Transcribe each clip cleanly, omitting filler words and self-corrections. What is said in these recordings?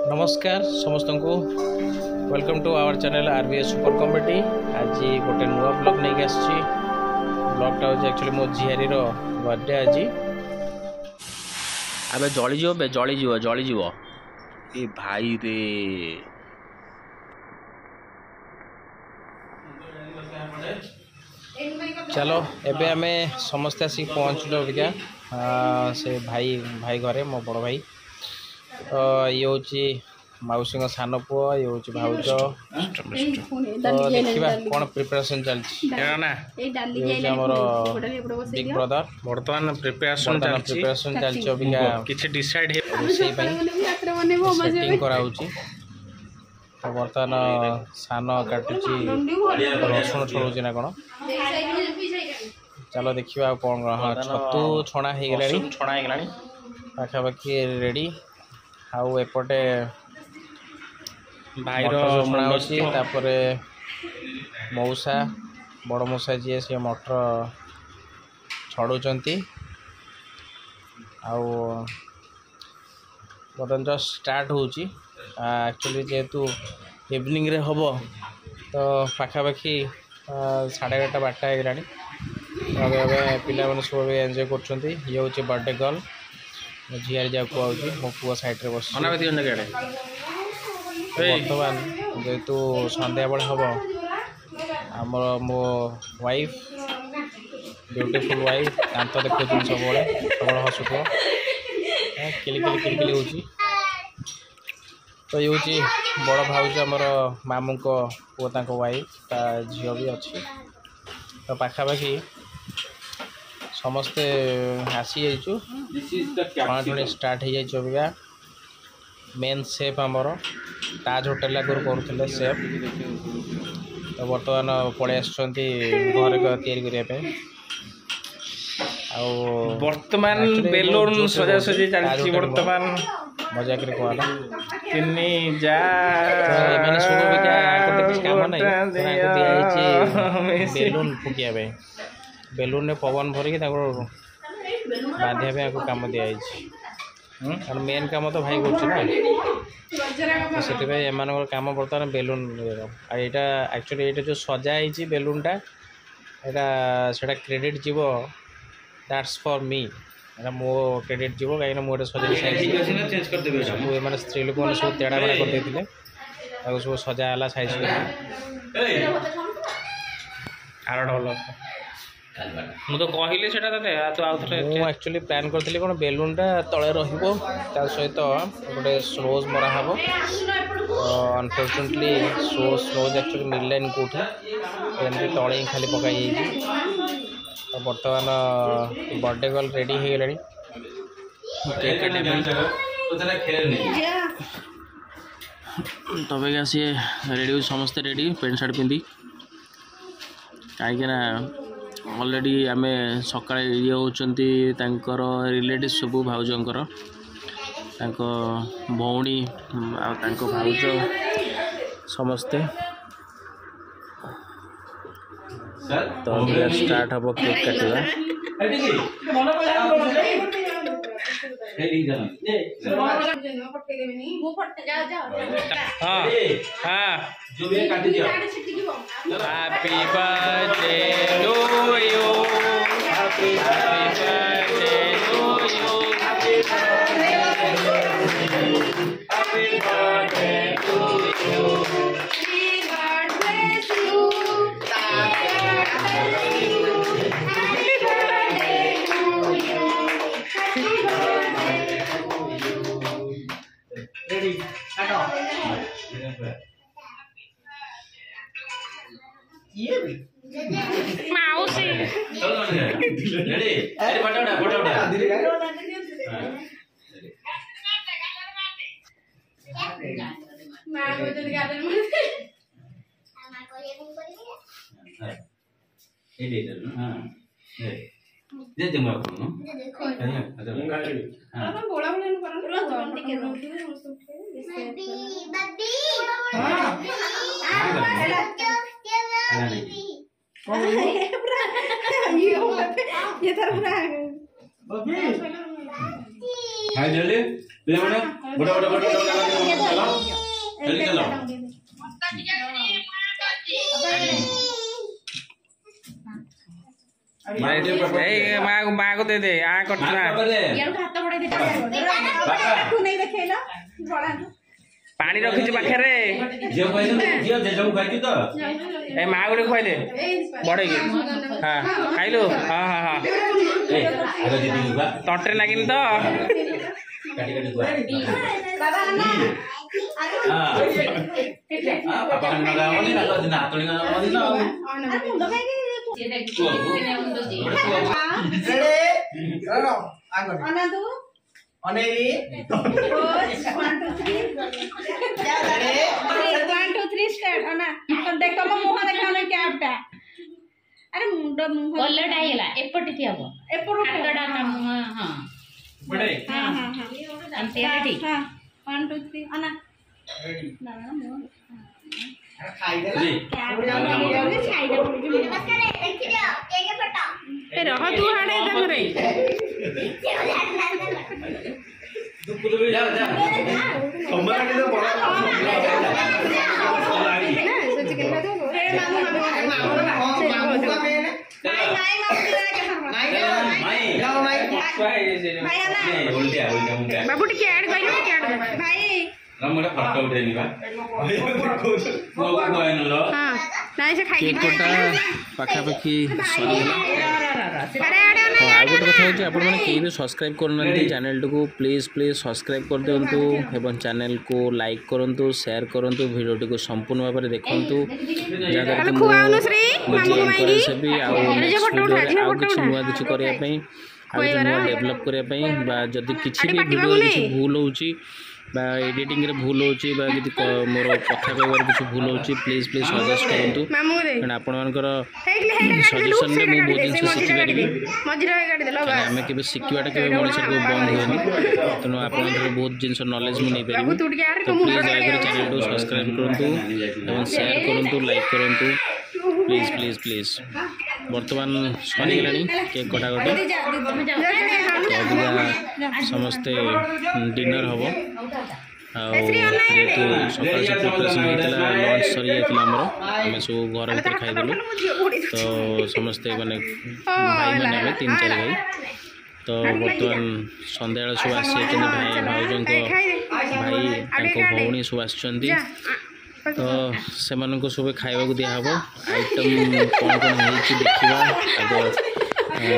नमस्कार समस्त को welcome to our channel RBS super comedy. आज गोटे नुआ ब्लॉग नहीं आसी। ब्लॉगटा हूँ एक्चुअली मो झीआरी बर्थडे आज। अबे जलीज ए भाई रे चलो एबे आमे समस्ते आसिक पहुँचल अबिका से भाई भाई घरे मो बड़ भाई। तो ये हूँ मौसी सान पुओ ये हूँ भाउज। तो देखा कौन प्रिपरेशन चलती बिग ब्रदर बर्तमान प्रिपरेशन चलती अबिका किछि डिसाइड सेटिंग करा तो बर्तमान सान काटुची रसुण छड़ाऊँ ना कौन। चलो देखा कौन हाँ छतु छणा हो गला पाखापाखि रेडी। आउ एपटे भाई छणा होपर मौसा बड़ मौसा जी सी मटर छड़ाऊँ। आउ बर्तमान जो स्टार्ट होची एक्चुअली जेहेतु इवनिंग रे हम तो पाखापाखि 11:30 12टा हो गला। पिला मैंने सब एंजॉय कर। ये हूँ बर्थडे गर्ल झीआरी जा कहूँ मो पुआ सैड्रे बस। बर्तमान जेहेतु सन्ध्या बेले हम आमर मो वाइफ ब्यूटीफुल वाइफ दांत देखो सब हसुथ किलिकिली हो। तो ये हूँ बड़ भाउज आमर मामू को पुआ वाइफ ता झील भी अच्छी। तो पाखापाखि समस्ते आसी जाइचु छणाछुणी स्टार्ट हो जाइका। मेन सेफ आमर ताज होटेल आगुरी करुले सेफ तो बर्तमान पलि आसुँच घर या बर्तमान बेलून सजासजी चलती बर्तमान मजाक कहला तीन जा काम ना बेलून फुकिया बेलून ने पवन भरिकी बांधा कम दिखाई कारण मेन कम तो भाई कर कम बर्तमान बेलून यहाँ एक्चुअली ये जो सजाई बेलूनटा यहाँ क्रेडिट जीव दैट्स फॉर मी मो क्रेडिट जीव कहीं मुझे सजा मैंने स्त्री लोक मैंने सब तेड़ा बेड़ा करदे सब सजाला साइज तो कहली एक्चुअली प्लान करी कौन बेलूनटा तले ता सहित गोटे स्लोज मरा हम। अनफर्चुनेटली स्लोज एक्चुअली मिललानी कौटी एमती तले ही खाली पकई। तो बर्तमान बर्थडे गर्ल रेडी हो गला तब सी रेडी समस्ते रेडी पेंट सार्ट पिंधि कहीं ऑलरेडी आम सका ये होती रिलेटिव सब भाउजर भौणी भाउज समस्ते। तो स्टार्ट हम केक काटिया happy birthday to you happy birthday to you happy birthday to you. मौसी ये तर पूरा हाय जल्दी ले बड़ा बड़ा बड़ा माँ को दे दे आ करना यार हाथ बड़ा दे तू नहीं देखेला बड़ा पानी रखी पाखे ए माँ गोटे खुआले बड़े हाँ खाइलु हाँ हाँ हाँ तंटे लगिन तो देखो मो मुह देखा कैपटा अरे मुंड मुह कलर आइला एपटी थी हबो एपरो हातडा हां हां बड़े हां हां हां अंते रेडी हां 1 2 3 अना ना ना मो खाई दे खाई दे नमस्कार देखि दियो केके फटा ए रह तू हाडे दम रे जा जा हमरा के तो बड़ा सोच के ना दो रे मामू बाबू टिके ऐड करियो टिके ऐड भाई हमरा फोटो उठेनी बा हां नाइ से खाइ केक कोटा पाखा पाखी सरीला अरे अरे आ गोटे कथा होची आपण माने केही भी सब्सक्राइब करनंती चैनल को प्लीज सब्सक्राइब कर दियंतु एवं चैनल को लाइक करंतु शेयर करंतु वीडियो को संपूर्ण भाव में देखंतु जगह हेलो खुआउनु श्री मामू माइगी सभी आ कुछ नुआ किछ करिया पई आ नुआ डेवलप करिया पई बा जदी किछि भी वीडियो किछि भूल होची बा एडिटिंग रे भूल होची बा किछि मोर कथा कहबार किछि भूल होची प्लीज सजेस्ट करंतु मामू रे कारण आपण मानकर सजेशन सजेशन रे मो बहुत जिंस शिखि परिबी मजरा गाडी देलो बस आमे केबे सिखिवाटा केबे मनुष्य को बंद होनी तनो आपण बहुत जिंस नॉलेज मु नै परिबी तू टिके यार तो प्लीज चैनल को सब्सक्राइब करंतु एवं शेयर करंतु लाइक करंतु प्लीज वर्तमान सरी गलानी केक कटा कटे समस्ते डिनर हम जेहेतु सकाल से प्रिपरेसन होता लंच सरी जाता आम सब घर भर खाईदेलु तो समस्ते मैंने भाई मैंने 3-4 भाई तो बर्तमान सन्ध्या सब आसी भाई भाउज भाई भौणी सब आस तो से सब खावा दिहब आइटम कौन कौन हो देखा आग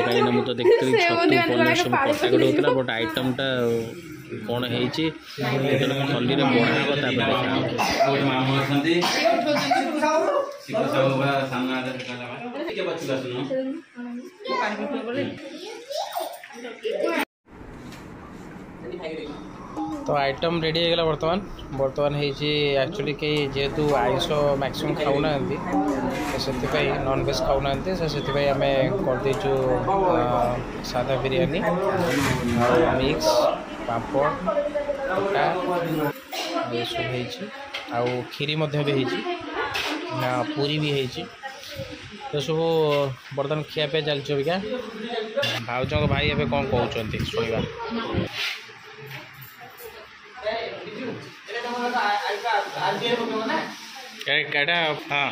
कहीं मुझे तो देखते छतु पनीर सब कटाकट होता बट आइटमटा कौन है खली में बड़ा हम तो आइटम रेडी होगा बर्तमान एक्चुअली कई जेहेतु आइष मैक्सिमम खाऊना तो से नॉनवेज खाऊना से आम करदेचु सादा बिरयानी मिक्स पापड़ खटा ये सब आउ खीरी भी पूरी भी तो सब बर्तमान खियापिया चलती अबिका भाउज भाई एवं कौन कहते शुणा कैटा हाँ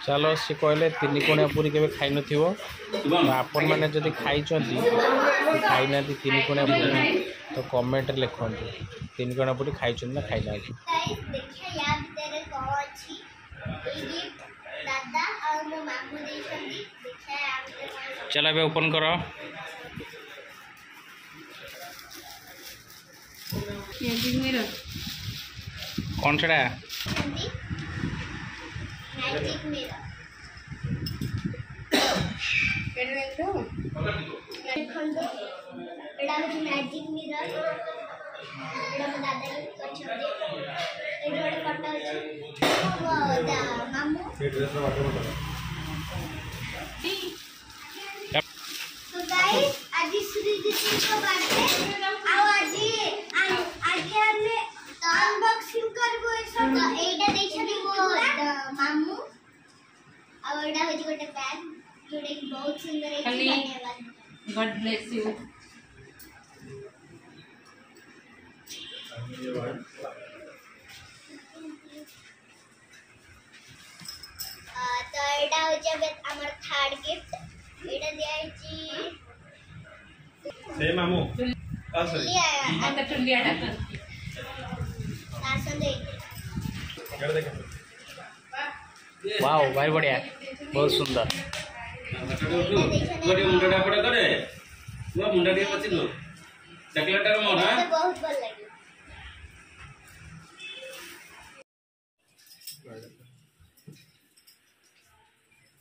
चलो सी कहले 3 कोणिया पूरी के खाई न आपण मैंने जब खाई खाई ना 3 कोणिया पूरी तो कमेंट लिखते 3 कोणिया पूरी खाई ना खाई ना चलो अब ओपन करो कौन छड़ा मैजिक मिरर दादा मामू तो गाइस आज श्रीजीत को बर्थडे आओ आज हमें अनबॉक्सिंग करबो सब एटा देखि वो मामू ଆଉ ଏଇଟା ହଉଛି ଗୋଟେ ବ୍ୟାଗ୍ ଯୋଉଟା କି ବହୁତ ସୁନ୍ଦର ହେଇଛି। ଖାଲି- ଧନ୍ୟବାଦ। God bless you. ତ ଏଇଟା ହଉଛି ଏବେ ଆମର ଥାର୍ଡ गिफ्ट। ଏଇଟା ଦିଆହେଇଛି ସେ ମାମୁଁ लिया आता टुलिया डाक आसन दे। वाओ भाई बढ़िया बहुत सुंदर। मुंडा पड़ा करे वो मुंडा टे पची लो चॉकलेट रे मोर हां मते बहुत भल लगे।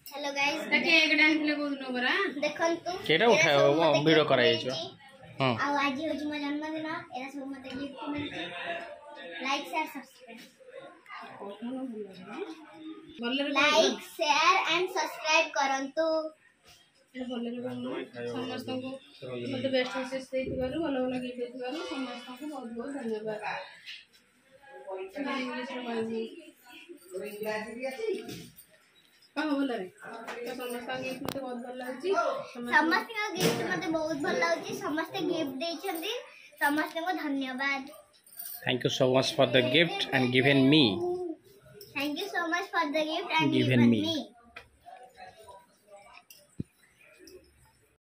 हेलो गाइस ताके एक डान प्ले को नो बरा देखंतु केटा उठाओ वो वीडियो कराई छ। हां आ आज होजी मो जन्मदिन एरा सब मते गिफ्ट मिलछि। Like share subscribe like share and subscribe करंतु। समस्त को मते बेस्ट विशेष देथिबारु भलो भलो गिफ्ट देथिबारु समस्त को बहुत बहुत धन्यवाद। इंग्लिश रे कहबी हां बोल रे तो समस्त गिफ्ट मते बहुत भल लागछि। समस्त का गिफ्ट मते बहुत भल लागछि। समस्त गिफ्ट देछंदी समस्त को धन्यवाद। Thank you so much for the gift and given me. Thank you so much for the gift and Given given me. Me.